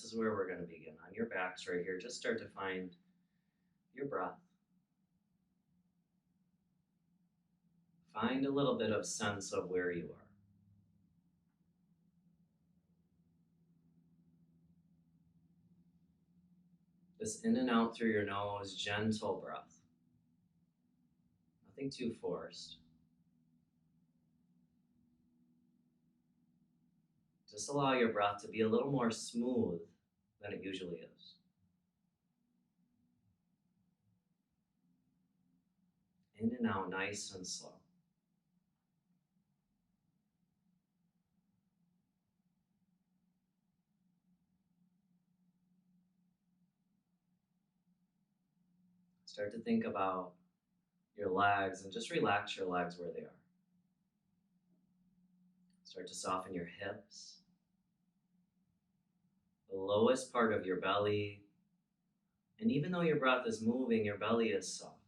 this is where we're going to begin. On your backs right here, just start to find your breath. Find a little bit of sense of where you are. This in and out through your nose, gentle breath. Nothing too forced. Just allow your breath to be a little more smooth than it usually is. In and out, nice and slow. Start to think about your legs and just relax your legs where they are. Start to soften your hips, the lowest part of your belly, and even though your breath is moving, your belly is soft.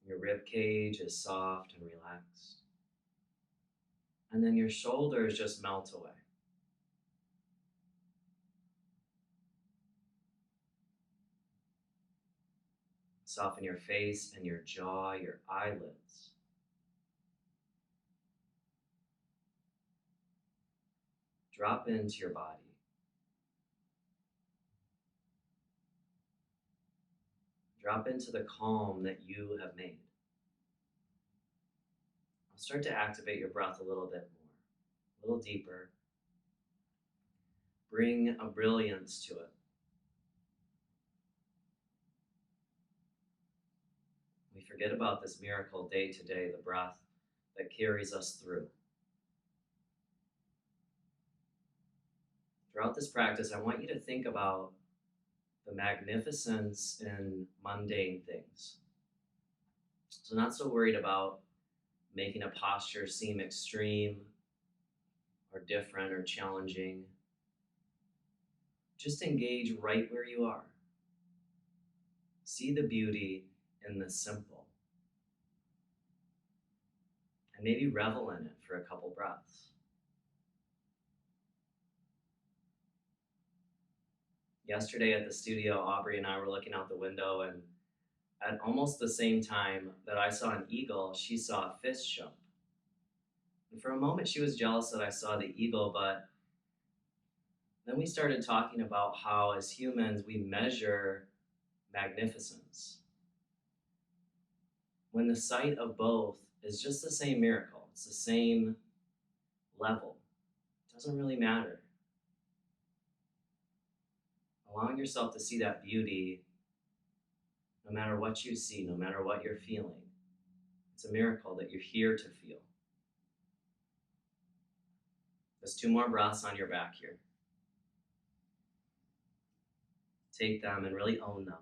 Your rib cage is soft and relaxed. And then your shoulders just melt away. Soften your face and your jaw, your eyelids. Drop into your body. Drop into the calm that you have made. I'll start to activate your breath a little bit more, a little deeper. Bring a brilliance to it. We forget about this miracle day to day, the breath that carries us through. Throughout this practice, I want you to think about the magnificence in mundane things. So not so worried about making a posture seem extreme or different or challenging. Just engage right where you are. See the beauty in the simple. And maybe revel in it for a couple breaths. Yesterday at the studio, Aubrey and I were looking out the window, and at almost the same time that I saw an eagle, she saw a fish jump. And for a moment, she was jealous that I saw the eagle, but then we started talking about how, as humans, we measure magnificence. When the sight of both is just the same miracle, it's the same level, it doesn't really matter. Allowing yourself to see that beauty, no matter what you see, no matter what you're feeling. It's a miracle that you're here to feel. There's 2 more breaths on your back here. Take them and really own them.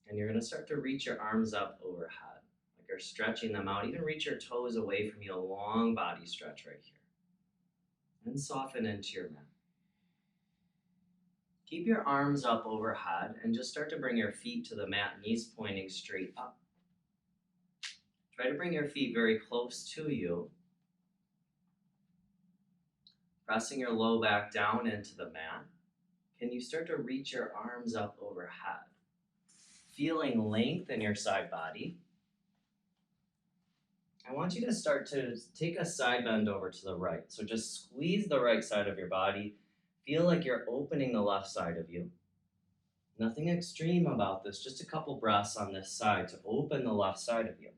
And you're going to start to reach your arms up overhead, like you're stretching them out. Even reach your toes away from you, a long body stretch right here. And soften into your mat. Keep your arms up overhead and just start to bring your feet to the mat, knees pointing straight up. Try to bring your feet very close to you. Pressing your low back down into the mat. Can you start to reach your arms up overhead? Feeling length in your side body. I want you to start to take a side bend over to the right. So just squeeze the right side of your body. Feel like you're opening the left side of you. Nothing extreme about this, just a couple breaths on this side to open the left side of you.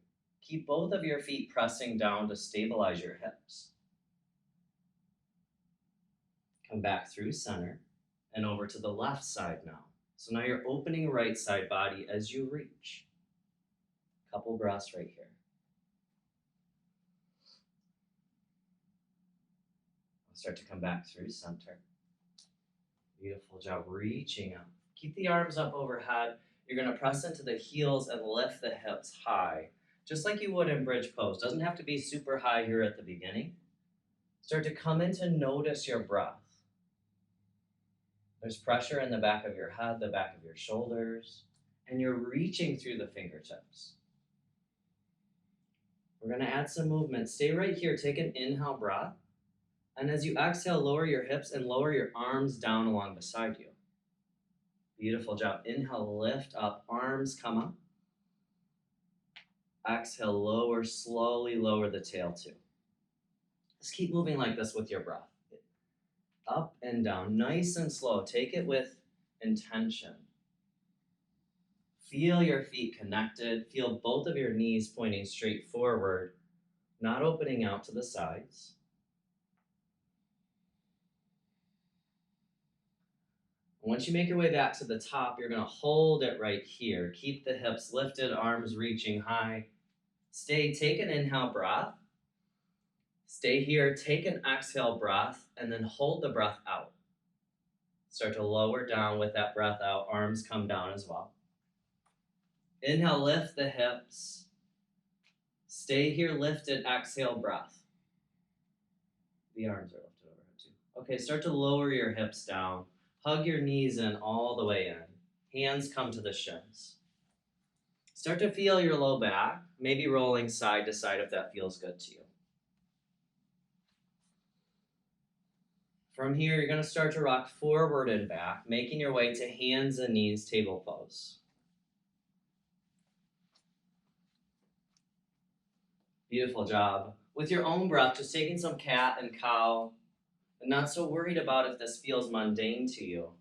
Keep both of your feet pressing down to stabilize your hips. Come back through center and over to the left side now. So now you're opening right side body as you reach. Couple breaths right here. I'll start to come back through center. Beautiful job reaching up. Keep the arms up overhead. You're going to press into the heels and lift the hips high, just like you would in bridge pose. Doesn't have to be super high here at the beginning. Start to come in to notice your breath. There's pressure in the back of your head, the back of your shoulders, and you're reaching through the fingertips. We're going to add some movement. Stay right here. Take an inhale breath. And as you exhale, lower your hips and lower your arms down along beside you. Beautiful job. Inhale, lift up, arms come up. Exhale, lower, slowly lower the tail too. Just keep moving like this with your breath. Up and down, nice and slow. Take it with intention. Feel your feet connected. Feel both of your knees pointing straight forward, not opening out to the sides. Once you make your way back to the top, you're going to hold it right here. Keep the hips lifted, arms reaching high. Take an inhale breath. Stay here, take an exhale breath, and then hold the breath out. Start to lower down with that breath out. Arms come down as well. Inhale, lift the hips. Stay here, lifted, exhale, breath. The arms are lifted overhead too. Okay, start to lower your hips down. Hug your knees in all the way in. Hands come to the shins. Start to feel your low back, maybe rolling side to side if that feels good to you. From here, you're going to start to rock forward and back, making your way to hands and knees, table pose. Beautiful job. With your own breath, just taking some cat and cow, and not so worried about if this feels mundane to you.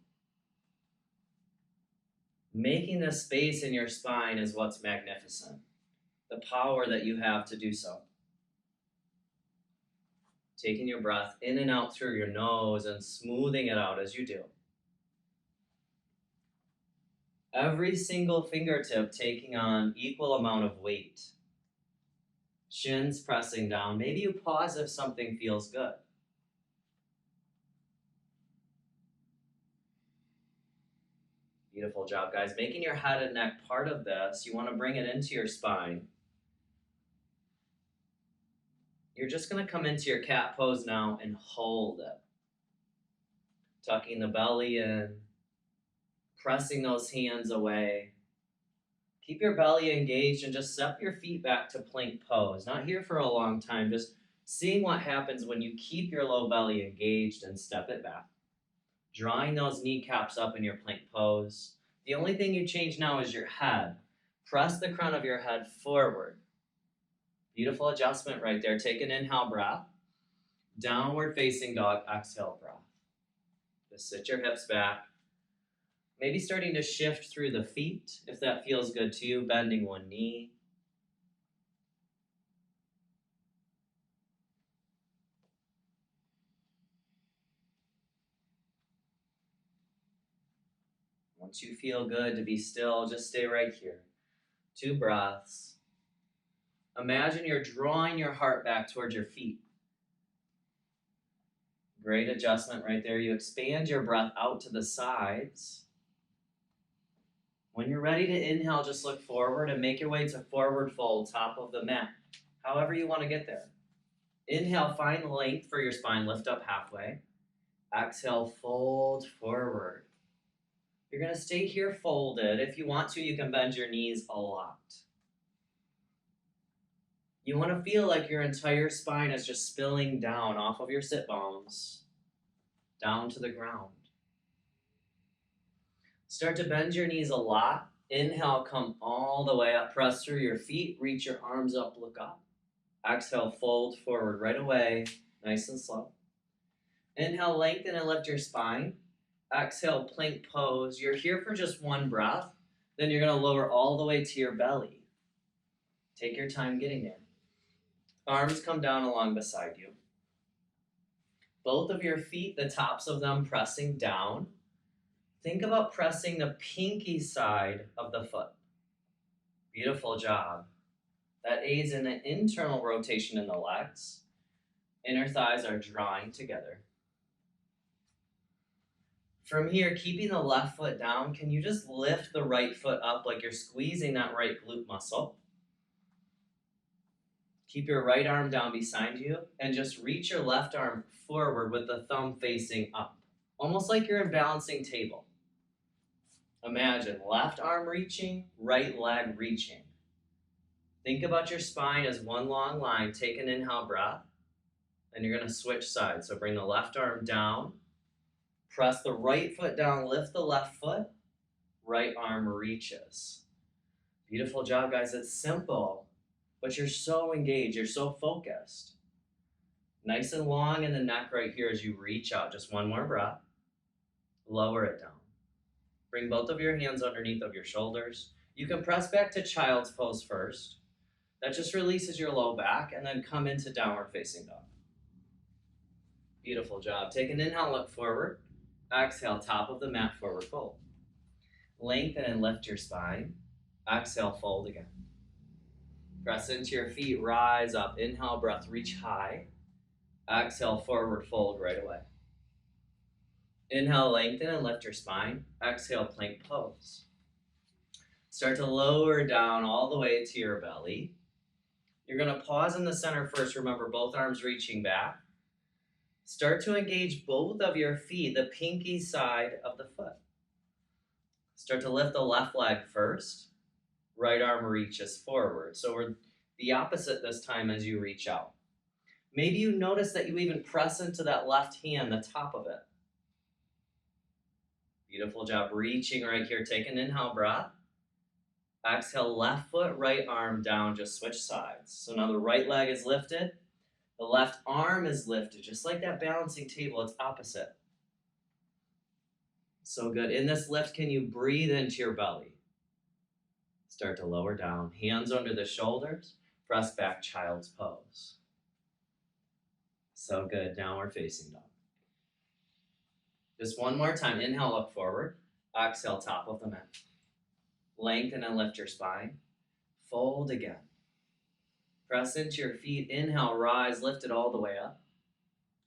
Making this space in your spine is what's magnificent. The power that you have to do so. Taking your breath in and out through your nose and smoothing it out as you do. Every single fingertip taking on equal amount of weight. Shins pressing down. Maybe you pause if something feels good. Beautiful job, guys. Making your head and neck part of this, you want to bring it into your spine. You're just going to come into your cat pose now and hold it. Tucking the belly in, pressing those hands away. Keep your belly engaged and just step your feet back to plank pose. Not here for a long time, just seeing what happens when you keep your low belly engaged and step it back. Drawing those kneecaps up in your plank pose. The only thing you change now is your head. Press the crown of your head forward. Beautiful adjustment right there. Take an inhale breath. Downward facing dog, exhale breath. Just sit your hips back. Maybe starting to shift through the feet if that feels good to you, bending one knee. Once you feel good to be still, just stay right here. 2 breaths. Imagine you're drawing your heart back towards your feet. Great adjustment right there. You expand your breath out to the sides. When you're ready to inhale, just look forward and make your way to forward fold, top of the mat, however you want to get there. Inhale, find length for your spine, lift up halfway. Exhale, fold forward. You're going to stay here folded. If you want to, you can bend your knees a lot. You want to feel like your entire spine is just spilling down off of your sit bones, down to the ground. Start to bend your knees a lot. Inhale, come all the way up. Press through your feet. Reach your arms up, look up. Exhale, fold forward right away, nice and slow. Inhale, lengthen and lift your spine. Exhale, plank pose. You're here for just 1 breath. Then you're going to lower all the way to your belly. Take your time getting there. Arms come down along beside you. Both of your feet, the tops of them pressing down. Think about pressing the pinky side of the foot. Beautiful job. That aids in the internal rotation in the legs. Inner thighs are drawing together. From here, keeping the left foot down, can you just lift the right foot up like you're squeezing that right glute muscle? Keep your right arm down beside you and just reach your left arm forward with the thumb facing up, almost like you're in balancing table. Imagine left arm reaching, right leg reaching. Think about your spine as one long line. Take an inhale breath And you're going to switch sides. So bring the left arm down, press the right foot down, lift the left foot, right arm reaches. Beautiful job, guys. It's simple, but you're so engaged, you're so focused. Nice and long in the neck right here as you reach out. Just one more breath. Lower it down. Bring both of your hands underneath of your shoulders. You can press back to child's pose first. That just releases your low back, and then come into downward facing dog. Beautiful job. Take an inhale, look forward. Exhale, top of the mat, forward fold. Lengthen and lift your spine. Exhale, fold again. Press into your feet, rise up. Inhale, breath, reach high. Exhale, forward fold right away. Inhale, lengthen and lift your spine. Exhale, plank pose. Start to lower down all the way to your belly. You're going to pause in the center first. Remember, both arms reaching back. Start to engage both of your feet, the pinky side of the foot. Start to lift the left leg first. Right arm reaches forward. So we're the opposite this time as you reach out. Maybe you notice that you even press into that left hand, the top of it. Beautiful job. Reaching right here. Take an inhale breath. Exhale, left foot, right arm down. Just switch sides. So now the right leg is lifted. The left arm is lifted. Just like that balancing table, it's opposite. So good. In this lift, can you breathe into your belly? Start to lower down. Hands under the shoulders. Press back, child's pose. So good. Downward facing dog. Just one more time. Inhale, look forward. Exhale, top of the mat. Lengthen and lift your spine. Fold again. Press into your feet. Inhale, rise, lift it all the way up.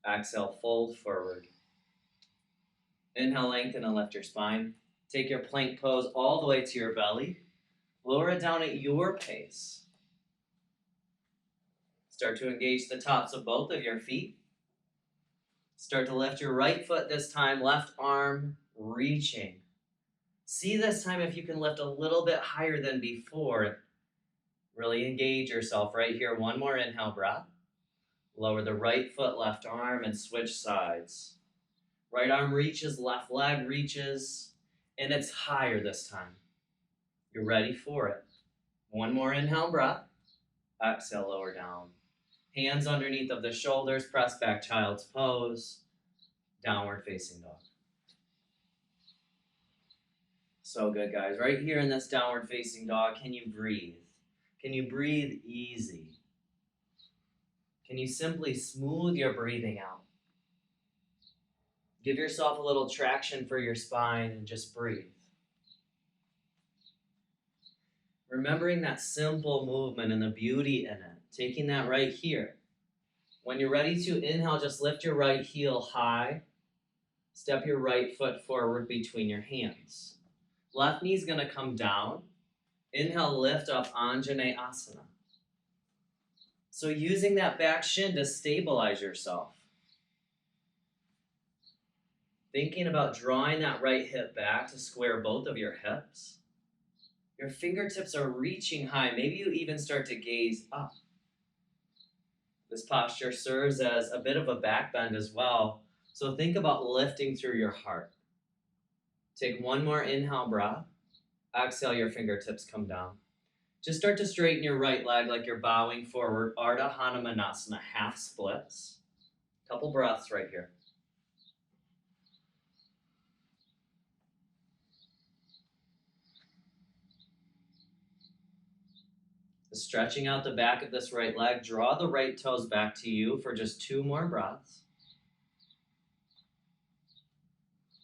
Exhale, fold forward. Inhale, lengthen and lift your spine. Take your plank pose all the way to your belly. Lower it down at your pace. Start to engage the tops of both of your feet. Start to lift your right foot this time, left arm reaching. See this time if you can lift a little bit higher than before. Really engage yourself right here. One more inhale breath. Lower the right foot, left arm, and switch sides. Right arm reaches, left leg reaches, and it's higher this time. You're ready for it. One more inhale breath. Exhale, lower down. Hands underneath of the shoulders, press back, child's pose. Downward facing dog. So good, guys. Right here in this downward facing dog, can you breathe? Can you breathe easy? Can you simply smooth your breathing out? Give yourself a little traction for your spine and just breathe. Remembering that simple movement and the beauty in it. Taking that right here. When you're ready to inhale, just lift your right heel high. Step your right foot forward between your hands. Left knee's going to come down. Inhale, lift up, Anjaneyasana. So using that back shin to stabilize yourself. Thinking about drawing that right hip back to square both of your hips. Your fingertips are reaching high. Maybe you even start to gaze up. This posture serves as a bit of a back bend as well. So think about lifting through your heart. Take one more inhale breath. Exhale, your fingertips come down. Just start to straighten your right leg like you're bowing forward. Ardha Hanumanasana, half splits. Couple breaths right here. Stretching out the back of this right leg. Draw the right toes back to you for just 2 more breaths.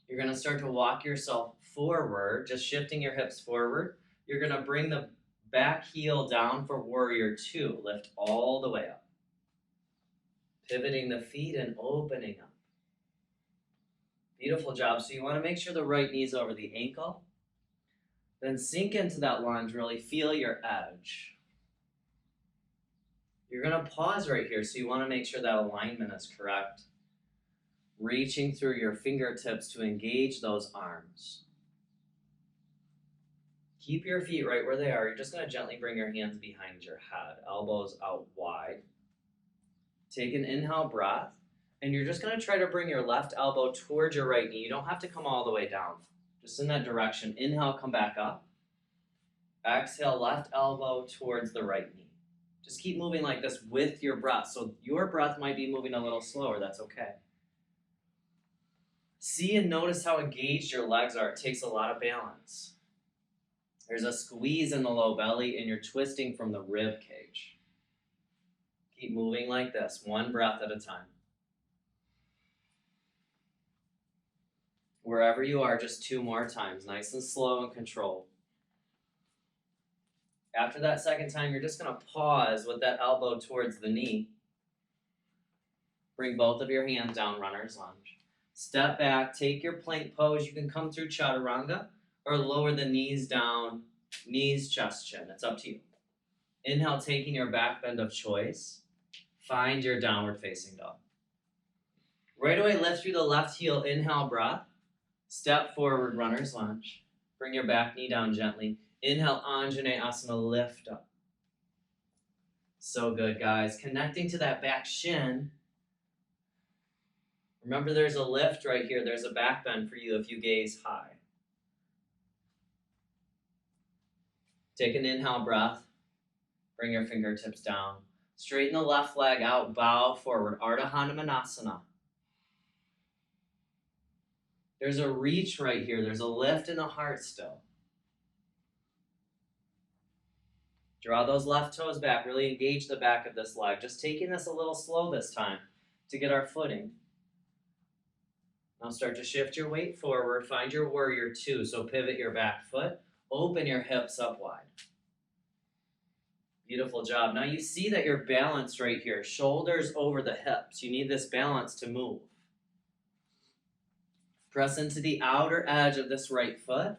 You're going to start to walk yourself forward, just shifting your hips forward. You're going to bring the back heel down for warrior 2. Lift all the way up. Pivoting the feet and opening up. Beautiful job. So you want to make sure the right knee's over the ankle. Then sink into that lunge. Really feel your edge. You're going to pause right here, so you want to make sure that alignment is correct. Reaching through your fingertips to engage those arms. Keep your feet right where they are. You're just going to gently bring your hands behind your head, elbows out wide. Take an inhale breath, and you're just going to try to bring your left elbow towards your right knee. You don't have to come all the way down, just in that direction. Inhale, come back up. Exhale, left elbow towards the right knee. Just keep moving like this with your breath. So your breath might be moving a little slower. That's okay. See and notice how engaged your legs are. It takes a lot of balance. There's a squeeze in the low belly, and you're twisting from the rib cage. Keep moving like this, one breath at a time. Wherever you are, just 2 more times, nice and slow and controlled. After that second time, you're just going to pause with that elbow towards the knee. Bring both of your hands down, runner's lunge. Step back, take your plank pose. You can come through chaturanga or lower the knees down, knees, chest, chin. It's up to you. Inhale, taking your back bend of choice. Find your downward facing dog. Right away, lift through the left heel. Inhale, breath. Step forward, runner's lunge. Bring your back knee down gently. Inhale, Anjaneyasana, lift up. So good, guys. Connecting to that back shin. Remember, there's a lift right here. There's a back bend for you if you gaze high. Take an inhale breath. Bring your fingertips down. Straighten the left leg out. Bow forward. Ardha Hanumanasana. There's a reach right here. There's a lift in the heart still. Draw those left toes back. Really engage the back of this leg. Just taking this a little slow this time to get our footing. Now start to shift your weight forward. Find your warrior 2. So pivot your back foot. Open your hips up wide. Beautiful job. Now you see that you're balanced right here. Shoulders over the hips. You need this balance to move. Press into the outer edge of this right foot.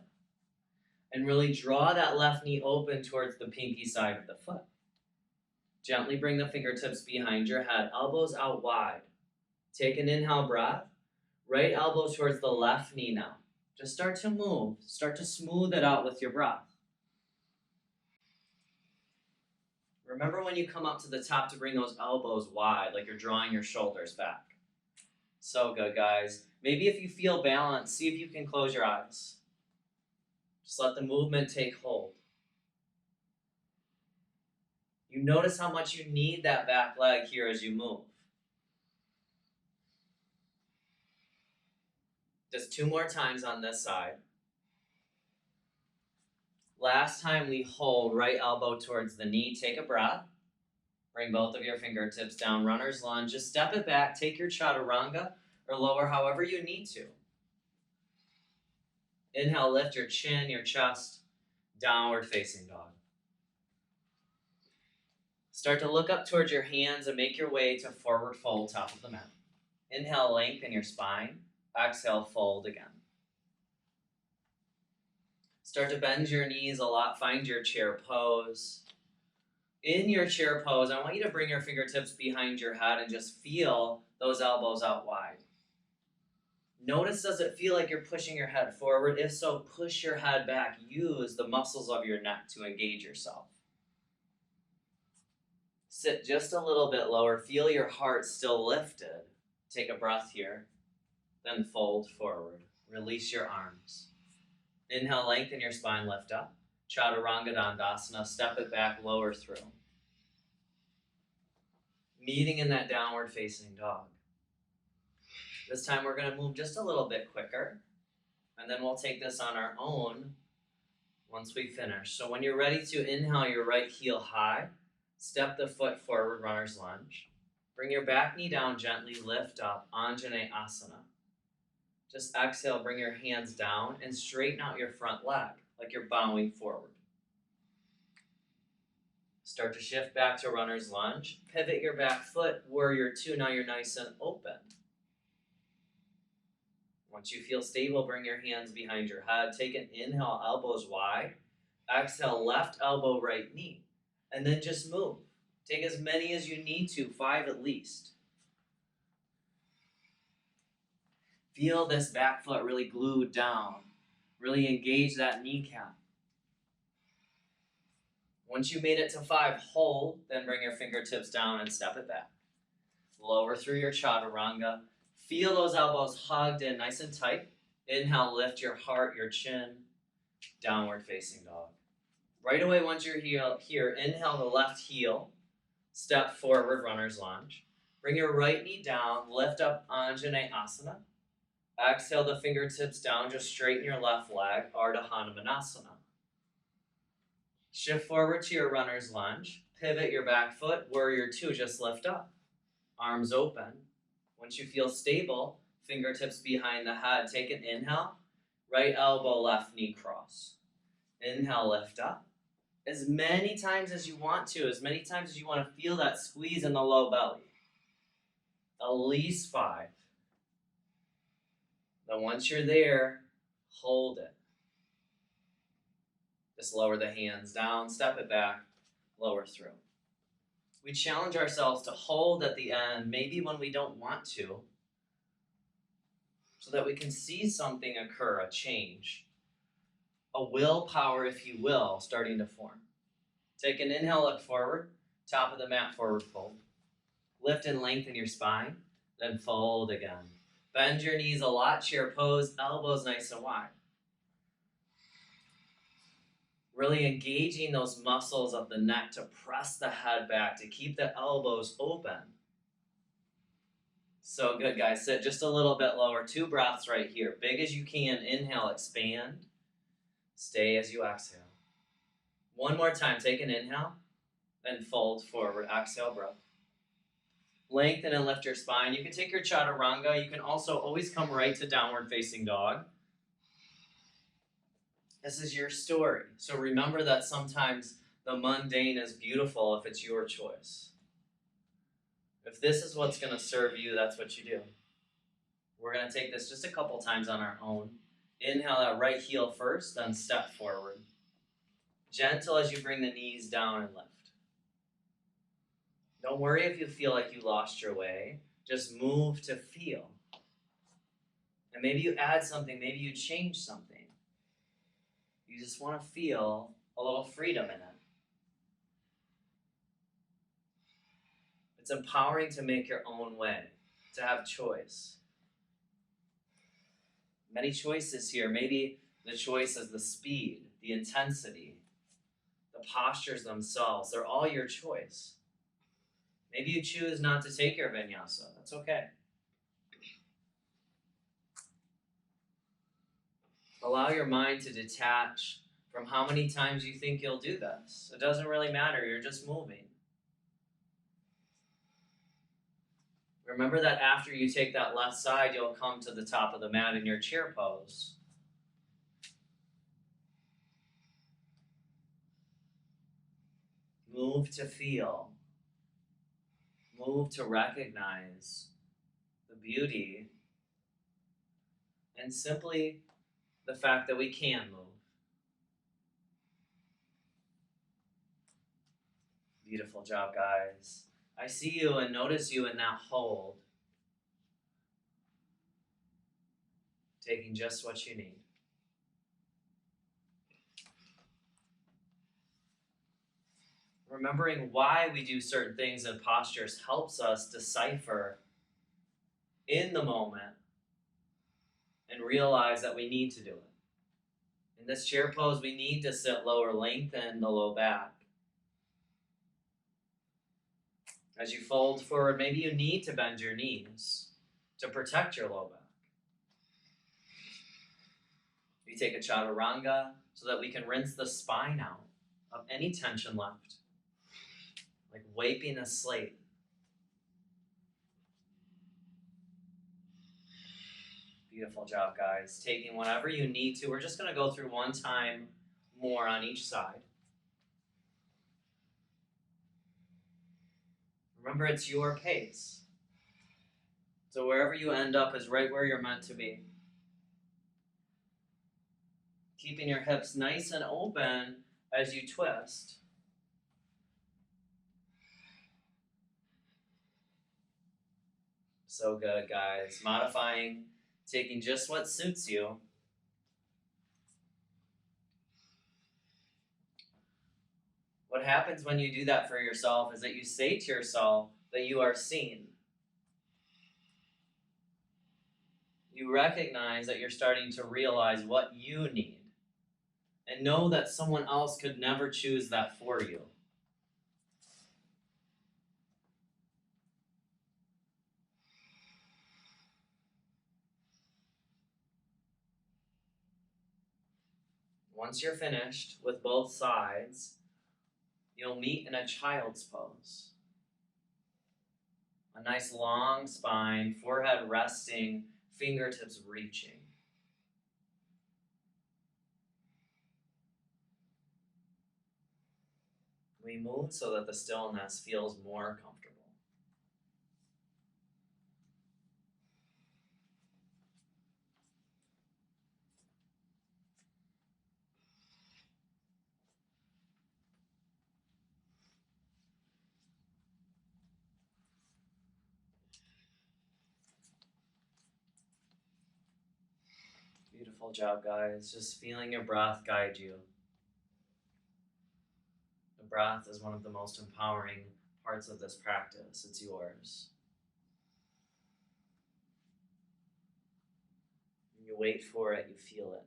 And really draw that left knee open towards the pinky side of the foot. Gently bring the fingertips behind your head. Elbows out wide. Take an inhale breath. Right elbow towards the left knee now. Just start to move. Start to smooth it out with your breath. Remember when you come up to the top to bring those elbows wide, like you're drawing your shoulders back. So good, guys. Maybe if you feel balanced, see if you can close your eyes. Just let the movement take hold. You notice how much you need that back leg here as you move. Just 2 more times on this side. Last time we hold, right elbow towards the knee. Take a breath. Bring both of your fingertips down, runner's lunge. Just step it back. Take your chaturanga or lower however you need to. Inhale, lift your chin, your chest, downward facing dog. Start to look up towards your hands and make your way to forward fold, top of the mat. Inhale, lengthen your spine. Exhale, fold again. Start to bend your knees a lot. Find your chair pose. In your chair pose, I want you to bring your fingertips behind your head and just feel those elbows out wide. Notice, does it feel like you're pushing your head forward? If so, push your head back. Use the muscles of your neck to engage yourself. Sit just a little bit lower. Feel your heart still lifted. Take a breath here. Then fold forward. Release your arms. Inhale, lengthen your spine, lift up. Chaturanga Dandasana, step it back, lower through. Meeting in that downward facing dog. This time we're going to move just a little bit quicker, and then we'll take this on our own once we finish. So when you're ready to inhale your right heel high, step the foot forward, runner's lunge. Bring your back knee down gently, lift up, Anjaneyasana. Just exhale, bring your hands down and straighten out your front leg like you're bowing forward. Start to shift back to runner's lunge. Pivot your back foot, warrior 2. Now you're nice and open. Once you feel stable, bring your hands behind your head. Take an inhale, elbows wide. Exhale, left elbow, right knee. And then just move. Take as many as you need to, 5 at least. Feel this back foot really glued down. Really engage that kneecap. Once you made it to 5, hold, then bring your fingertips down and step it back. Lower through your chaturanga. Feel those elbows hugged in nice and tight. Inhale, lift your heart, your chin. Downward facing dog. Right away, once you're here, inhale the left heel. Step forward, runner's lunge. Bring your right knee down. Lift up Anjaneyasana. Exhale the fingertips down. Just straighten your left leg. Ardha Hanumanasana. Shift forward to your runner's lunge. Pivot your back foot. Warrior two, just lift up. Arms open. Once you feel stable, fingertips behind the head. Take an inhale. Right elbow, left knee cross. Inhale, lift up. As many times as you want to, as many times as you want to feel that squeeze in the low belly. At least 5. Then once you're there, hold it. Just lower the hands down, step it back, lower through. We challenge ourselves to hold at the end, maybe when we don't want to, so that we can see something occur, a change, a willpower, if you will, starting to form. Take an inhale, look forward, top of the mat, forward fold. Lift and lengthen your spine, then fold again. Bend your knees a lot, chair pose, elbows nice and wide. Really engaging those muscles of the neck to press the head back, to keep the elbows open. So good, guys. Sit just a little bit lower. 2 breaths right here. Big as you can. Inhale, expand. Stay as you exhale. One more time. Take an inhale, then fold forward. Exhale, breath. Lengthen and lift your spine. You can take your chaturanga. You can also always come right to downward facing dog. This is your story. So remember that sometimes the mundane is beautiful if it's your choice. If this is what's going to serve you, that's what you do. We're going to take this just a couple times on our own. Inhale that right heel first, then step forward. Gentle as you bring the knees down and lift. Don't worry if you feel like you lost your way. Just move to feel. And maybe you add something, maybe you change something. You just want to feel a little freedom in it. It's empowering to make your own way, to have choice. Many choices here. Maybe the choice is the speed, the intensity, the postures themselves. They're all your choice. Maybe you choose not to take your vinyasa. That's okay. Allow your mind to detach from how many times you think you'll do this. It doesn't really matter. You're just moving. Remember that after you take that left side, you'll come to the top of the mat in your chair pose. Move to feel. Move to recognize the beauty and simply the fact that we can move. Beautiful job, guys. I see you and notice you in that hold. Taking just what you need. Remembering why we do certain things and postures helps us decipher in the moment and realize that we need to do it. In this chair pose, we need to sit lower, lengthen the low back. As you fold forward, maybe you need to bend your knees to protect your low back. You take a chaturanga so that we can rinse the spine out of any tension left, like wiping a slate. Beautiful job, guys. Taking whatever you need to. We're just going to go through one time more on each side. Remember, it's your pace. So wherever you end up is right where you're meant to be. Keeping your hips nice and open as you twist. So good, guys. Modifying, taking just what suits you. What happens when you do that for yourself is that you say to yourself that you are seen. you recognize that you're starting to realize what you need and know that someone else could never choose that for you. Once you're finished with both sides, you'll meet in a child's pose. A nice long spine, forehead resting, fingertips reaching. We move so that the stillness feels more comfortable. Beautiful job, guys. Just feeling your breath guide you. The breath is one of the most empowering parts of this practice. It's yours. When you wait for it, you feel it.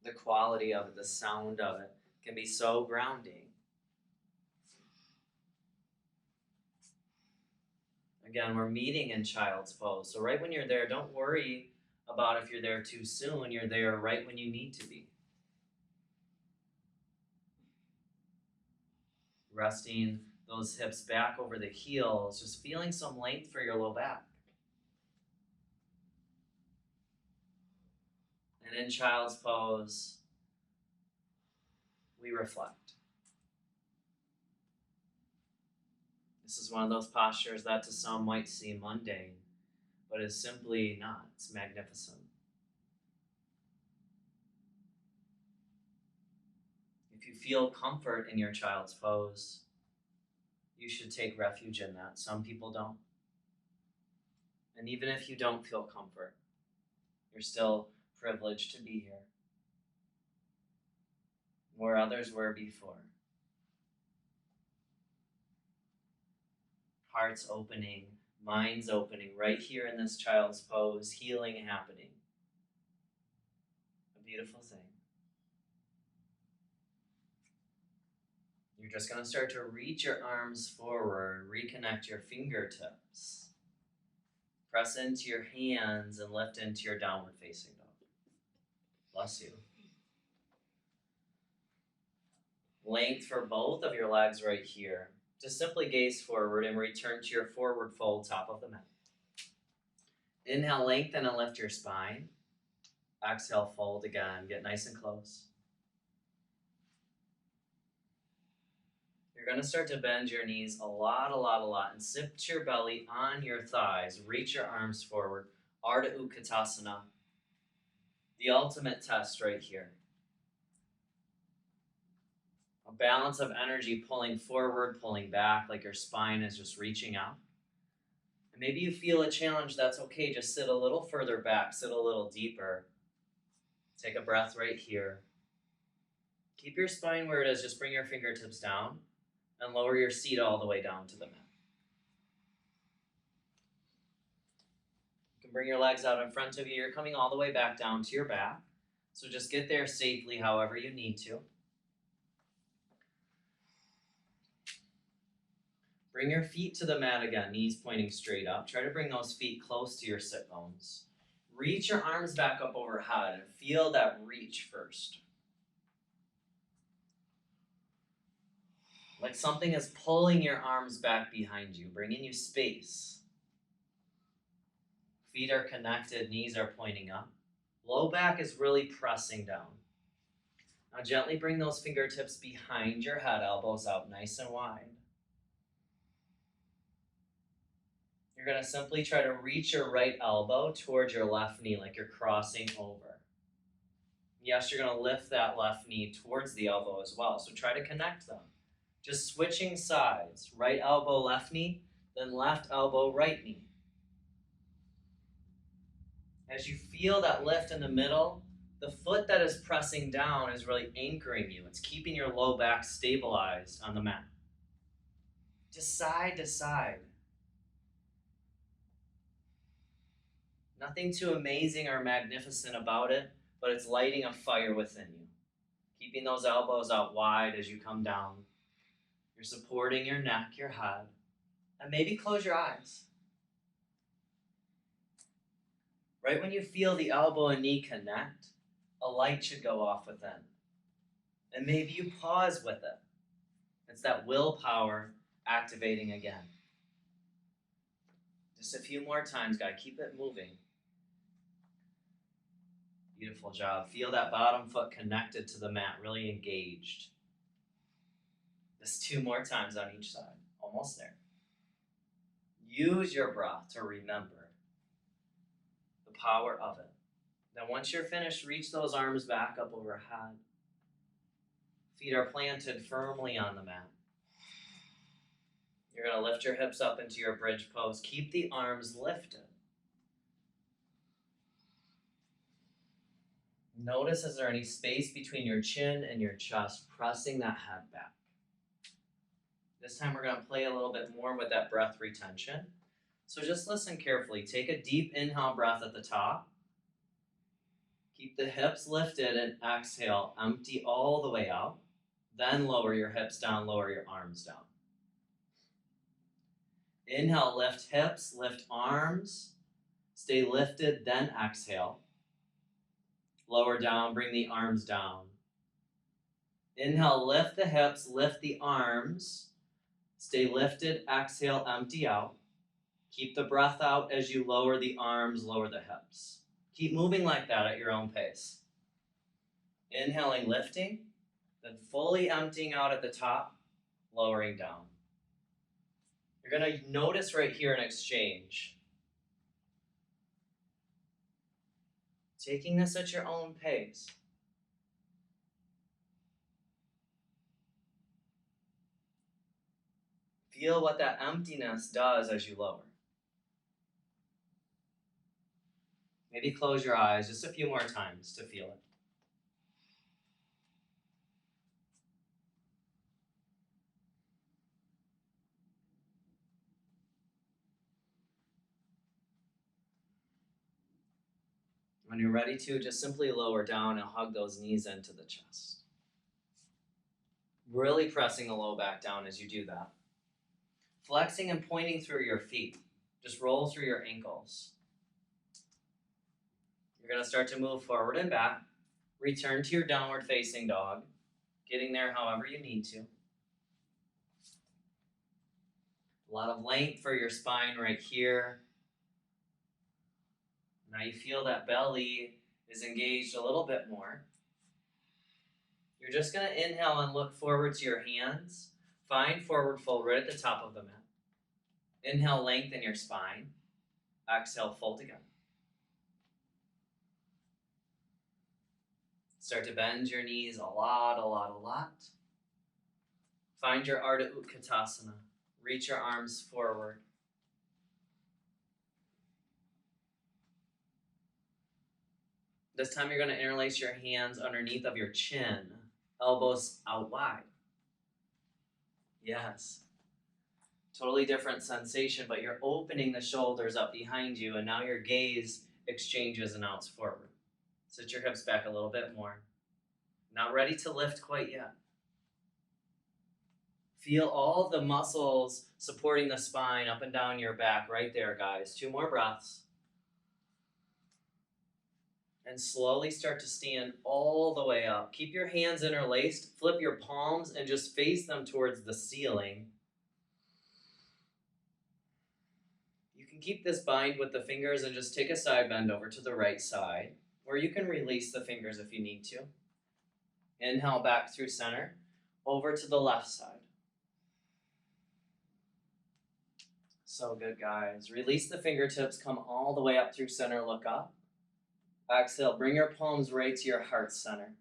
The quality of it, the sound of it, can be so grounding. Again, we're meeting in child's pose. So right when you're there, don't worry about if you're there too soon. You're there right when you need to be. Resting those hips back over the heels, just feeling some length for your low back. And in child's pose, we reflect. This is one of those postures that to some might seem mundane, but is simply not. It's magnificent. If you feel comfort in your child's pose, you should take refuge in that. Some people don't. And even if you don't feel comfort, you're still privileged to be here, where others were before. Hearts opening, minds opening, right here in this child's pose, healing happening. A beautiful thing. You're just going to start to reach your arms forward, reconnect your fingertips. Press into your hands and lift into your downward facing dog. Bless you. Length for both of your legs right here. Just simply gaze forward and return to your forward fold, top of the mat. Inhale, lengthen and lift your spine. Exhale, fold again. Get nice and close. You're going to start to bend your knees a lot, and sit your belly on your thighs. Reach your arms forward. Ardha Hanumanasana. The ultimate test right here. A balance of energy pulling forward, pulling back, like your spine is just reaching out. And maybe you feel a challenge, that's okay. Just sit a little further back, sit a little deeper. Take a breath right here. Keep your spine where it is. Just bring your fingertips down and lower your seat all the way down to the mat. You can bring your legs out in front of you. You're coming all the way back down to your back. So just get there safely however you need to. Bring your feet to the mat again, knees pointing straight up. Try to bring those feet close to your sit bones. Reach your arms back up overhead and feel that reach first. Like something is pulling your arms back behind you, bringing you space. Feet are connected, knees are pointing up. Low back is really pressing down. Now gently bring those fingertips behind your head, elbows out nice and wide. You're going to simply try to reach your right elbow towards your left knee like you're crossing over. Yes, you're going to lift that left knee towards the elbow as well, so try to connect them. Just switching sides, right elbow, left knee, then left elbow, right knee. As you feel that lift in the middle, the foot that is pressing down is really anchoring you. It's keeping your low back stabilized on the mat. just side to side. Nothing too amazing or magnificent about it, but it's lighting a fire within you. Keeping those elbows out wide as you come down. You're supporting your neck, your head, and maybe close your eyes. Right when you feel the elbow and knee connect, a light should go off within. And maybe you pause with it. It's that willpower activating again. Just a few more times, guys. Keep it moving. Beautiful job. Feel that bottom foot connected to the mat, really engaged. Just 2 more times on each side. Almost there. Use your breath to remember the power of it. Then once you're finished, reach those arms back up overhead. Feet are planted firmly on the mat. You're going to lift your hips up into your bridge pose. Keep the arms lifted. Notice, is there any space between your chin and your chest, pressing that head back. This time we're going to play a little bit more with that breath retention. So just listen carefully. Take a deep inhale breath at the top. Keep the hips lifted and exhale. Empty all the way out. Then lower your hips down, lower your arms down. Inhale, lift hips, lift arms. Stay lifted, then exhale. Lower down, bring the arms down. Inhale, lift the hips, lift the arms. Stay lifted, exhale, empty out. Keep the breath out as you lower the arms, lower the hips. Keep moving like that at your own pace. Inhaling, lifting, then fully emptying out at the top, lowering down. You're going to notice right here an exchange. Taking this at your own pace. Feel what that emptiness does as you lower. Maybe close your eyes just a few more times to feel it. When you're ready to, just simply lower down and hug those knees into the chest. Really pressing the low back down as you do that. Flexing and pointing through your feet. Just roll through your ankles. You're going to start to move forward and back. Return to your downward facing dog. Getting there however you need to. A lot of length for your spine right here. Now you feel that belly is engaged a little bit more. You're just going to inhale and look forward to your hands. Find forward fold right at the top of the mat. Inhale, lengthen your spine. Exhale, fold again. Start to bend your knees a lot. Find your Ardha Hanumanasana. Reach your arms forward. This time you're going to interlace your hands underneath of your chin, elbows out wide. Yes. Totally different sensation, but you're opening the shoulders up behind you, and now your gaze exchanges and outs forward. Sit your hips back a little bit more. Not ready to lift quite yet. Feel all the muscles supporting the spine up and down your back right there, guys. 2 more breaths. And slowly start to stand all the way up. Keep your hands interlaced. Flip your palms and just face them towards the ceiling. You can keep this bind with the fingers and just take a side bend over to the right side, or you can release the fingers if you need to. Inhale back through center, over to the left side. So good, guys. Release the fingertips, come all the way up through center, look up. Exhale, bring your palms right to your heart center.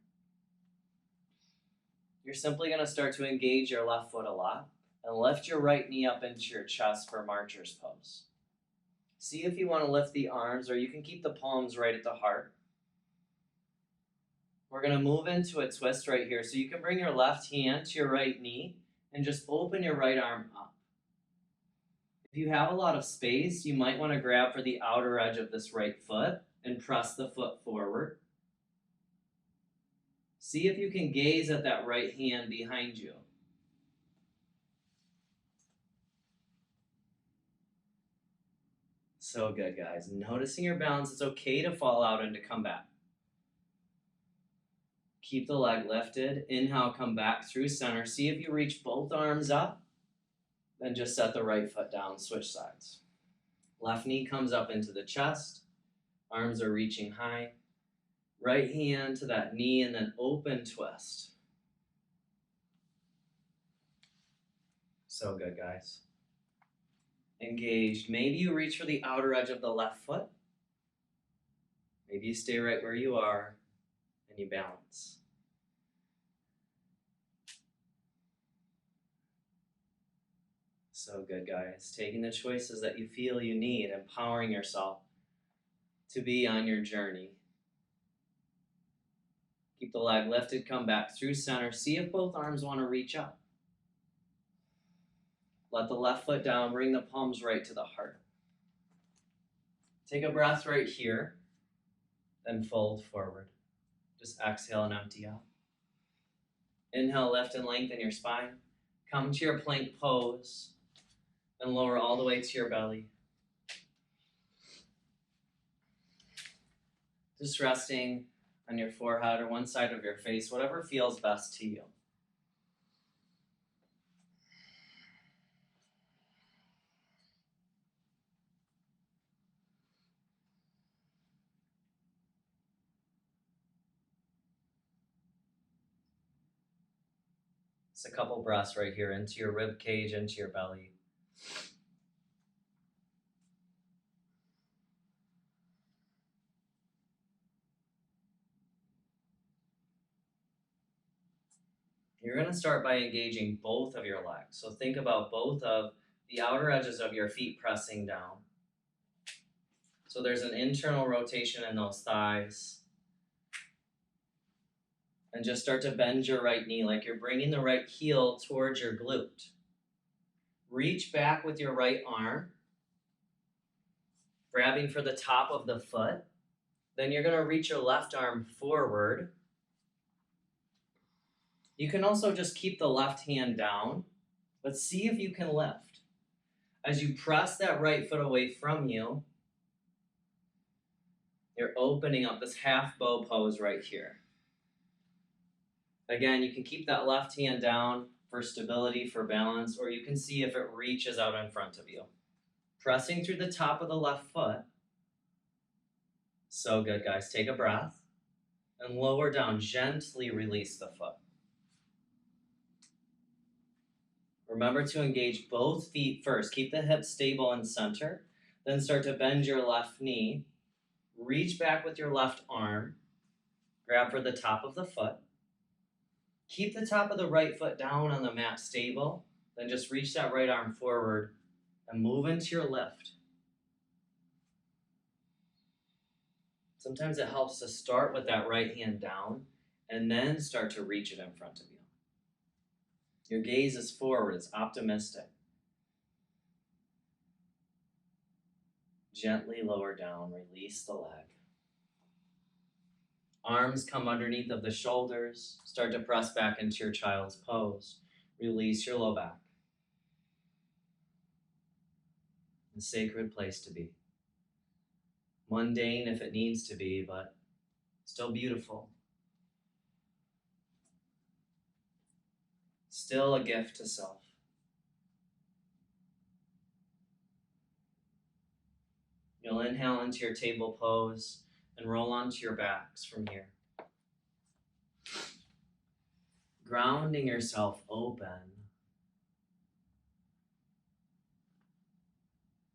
You're simply going to start to engage your left foot a lot and lift your right knee up into your chest for Marcher's pose. See if you want to lift the arms, or you can keep the palms right at the heart. We're going to move into a twist right here. So you can bring your left hand to your right knee and just open your right arm up. If you have a lot of space, you might want to grab for the outer edge of this right foot and press the foot forward. See if you can gaze at that right hand behind you. So good, guys. Noticing your balance, it's okay to fall out and to come back. Keep the leg lifted. Inhale, come back through center. See if you reach both arms up. Then just set the right foot down, switch sides. Left knee comes up into the chest. Arms are reaching high. Right hand to that knee and then open twist. So good, guys. Engaged. Maybe you reach for the outer edge of the left foot. Maybe you stay right where you are and you balance. So good, guys. Taking the choices that you feel you need, empowering yourself to be on your journey. Keep the leg lifted, come back through center. See if both arms want to reach up. Let the left foot down, bring the palms right to the heart. Take a breath right here, then fold forward. Just exhale and empty out. Inhale, lift and lengthen your spine. Come to your plank pose and lower all the way to your belly. Just resting on your forehead or one side of your face, whatever feels best to you. Just a couple breaths right here into your rib cage, into your belly. You're going to start by engaging both of your legs. So think about both of the outer edges of your feet pressing down. So there's an internal rotation in those thighs. And just start to bend your right knee like you're bringing the right heel towards your glute. Reach back with your right arm, grabbing for the top of the foot. Then you're going to reach your left arm forward. You can also just keep the left hand down, but see if you can lift. As you press that right foot away from you, you're opening up this half bow pose right here. Again, you can keep that left hand down for stability, for balance, or you can see if it reaches out in front of you. Pressing through the top of the left foot. So good, guys. Take a breath and lower down. Gently release the foot. Remember to engage both feet first. Keep the hips stable and center. Then start to bend your left knee. Reach back with your left arm. Grab for the top of the foot. Keep the top of the right foot down on the mat stable. Then just reach that right arm forward and move into your lift. Sometimes it helps to start with that right hand down and then start to reach it in front of you. Your gaze is forward, it's optimistic. Gently lower down, release the leg. Arms come underneath of the shoulders. Start to press back into your child's pose. Release your low back. A sacred place to be. Mundane if it needs to be, but still beautiful. Still a gift to self. You'll inhale into your table pose and roll onto your backs from here. Grounding yourself open.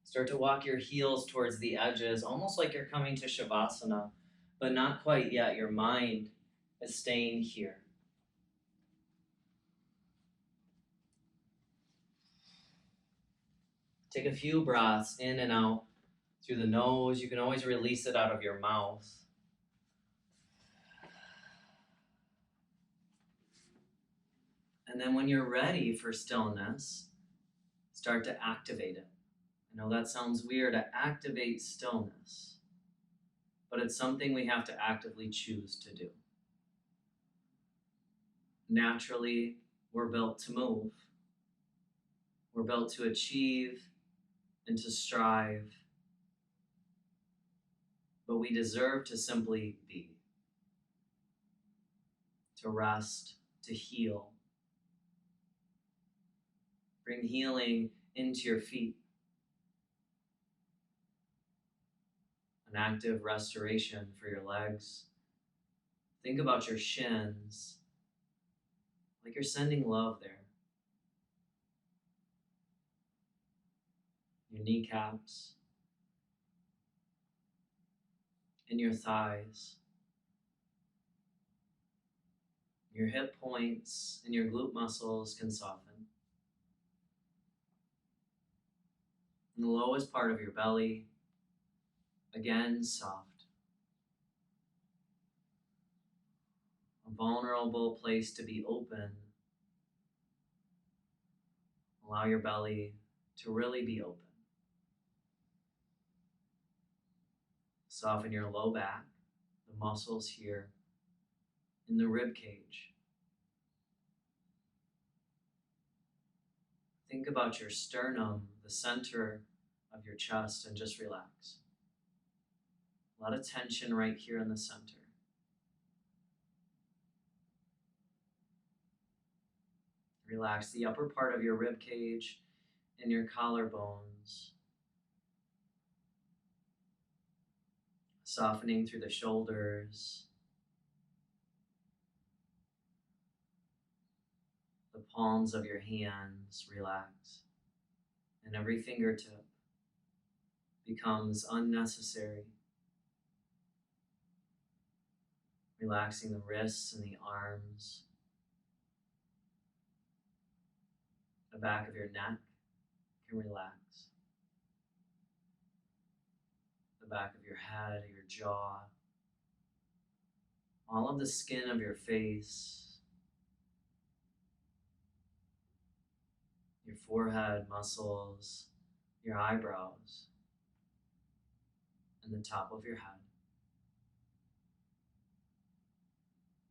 Start to walk your heels towards the edges, almost like you're coming to Shavasana, but not quite yet. Your mind is staying here. Take a few breaths in and out through the nose. You can always release it out of your mouth. And then when you're ready for stillness, start to activate it. I know that sounds weird, to activate stillness, but it's something we have to actively choose to do. Naturally, we're built to move. We're built to achieve and to strive, but we deserve to simply be, to rest, to heal. Bring healing into your feet, an active restoration for your legs. Think about your shins, like you're sending love there. Your kneecaps, and your thighs. Your hip points and your glute muscles can soften. And the lowest part of your belly, again, soft. A vulnerable place to be open. Allow your belly to really be open. Soften your low back, the muscles here in the rib cage. Think about your sternum, the center of your chest, and just relax. A lot of tension right here in the center. Relax the upper part of your rib cage and your collarbones. Softening through the shoulders, the palms of your hands relax, and every fingertip becomes unnecessary. Relaxing the wrists and the arms, the back of your neck can relax, the back of your head, your jaw, all of the skin of your face, your forehead muscles, your eyebrows, and the top of your head.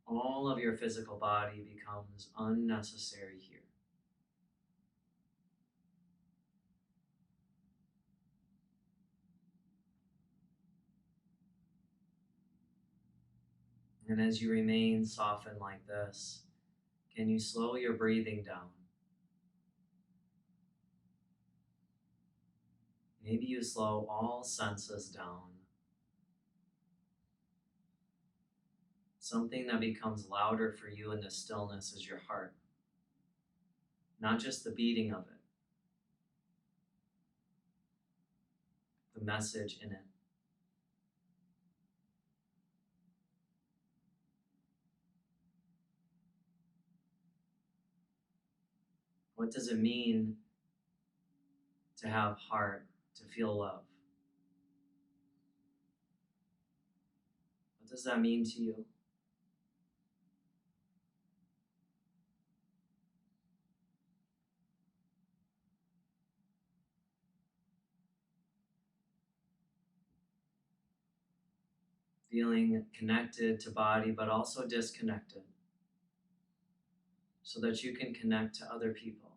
All of your physical body becomes unnecessary here. And as you remain softened like this, can you slow your breathing down? Maybe you slow all senses down. Something that becomes louder for you in the stillness is your heart. Not just the beating of it, the message in it. What does it mean to have heart, to feel love? What does that mean to you? Feeling connected to body, but also disconnected, so that you can connect to other people.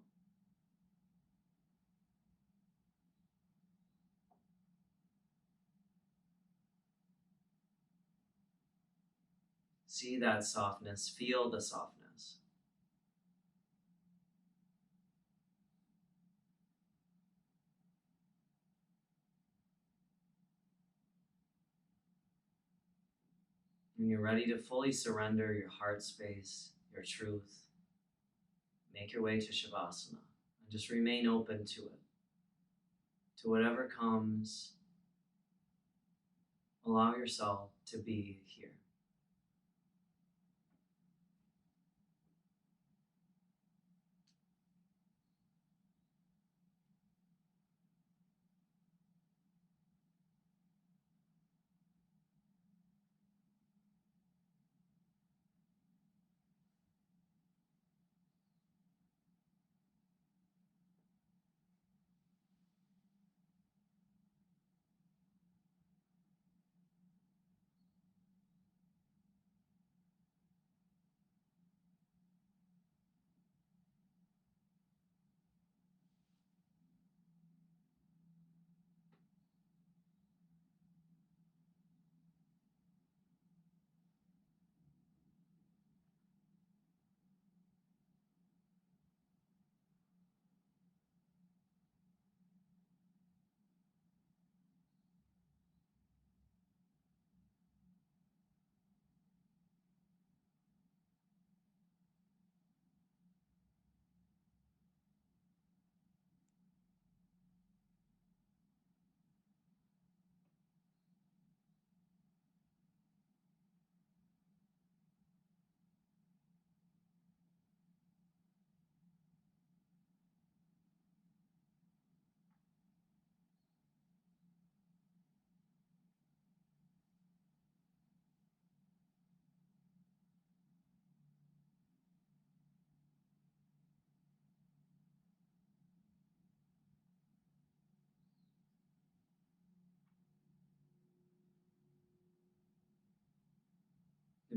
See that softness, feel the softness. When you're ready to fully surrender your heart space, your truth, make your way to Shavasana and just remain open to it. To whatever comes, allow yourself to be here.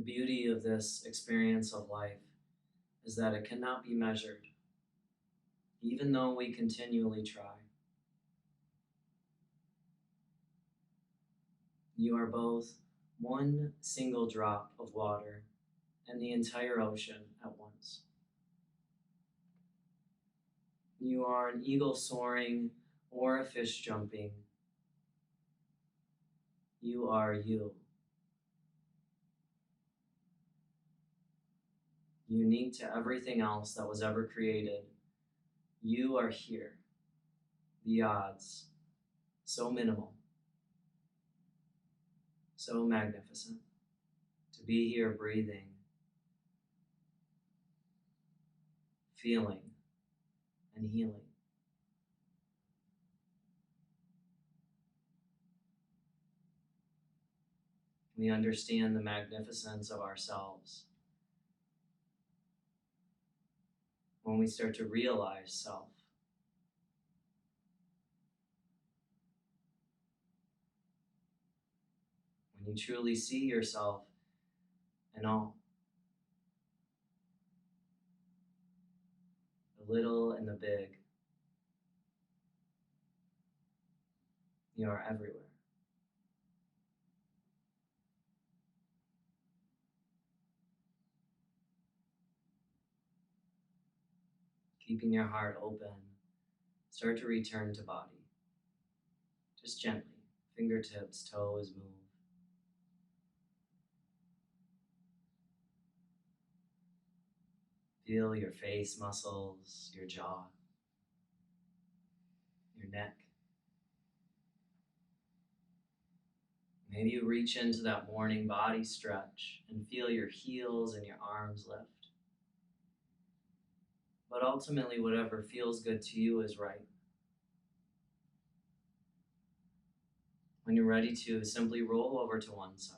The beauty of this experience of life is that it cannot be measured, even though we continually try. You are both one single drop of water and the entire ocean at once. You are an eagle soaring or a fish jumping. You are you. Unique to everything else that was ever created. You are here. The odds, so minimal, so magnificent, to be here breathing, feeling, and healing. We understand the magnificence of ourselves when we start to realize self. When you truly see yourself in all, the little and the big, you are everywhere. Keeping your heart open, start to return to body. Just gently, fingertips, toes move. Feel your face muscles, your jaw, your neck. Maybe you reach into that morning body stretch and feel your heels and your arms lift. But ultimately, whatever feels good to you is right. When you're ready to, simply roll over to one side.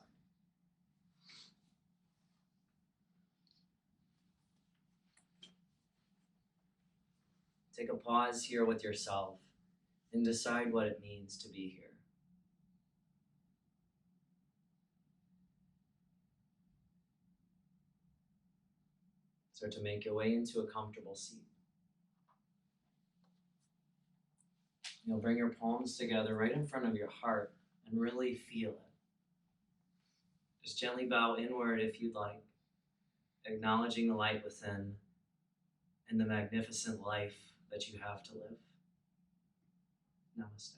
Take a pause here with yourself and decide what it means to be here. Start to make your way into a comfortable seat. You'll bring your palms together right in front of your heart and really feel it. Just gently bow inward if you'd like, acknowledging the light within and the magnificent life that you have to live. Namaste.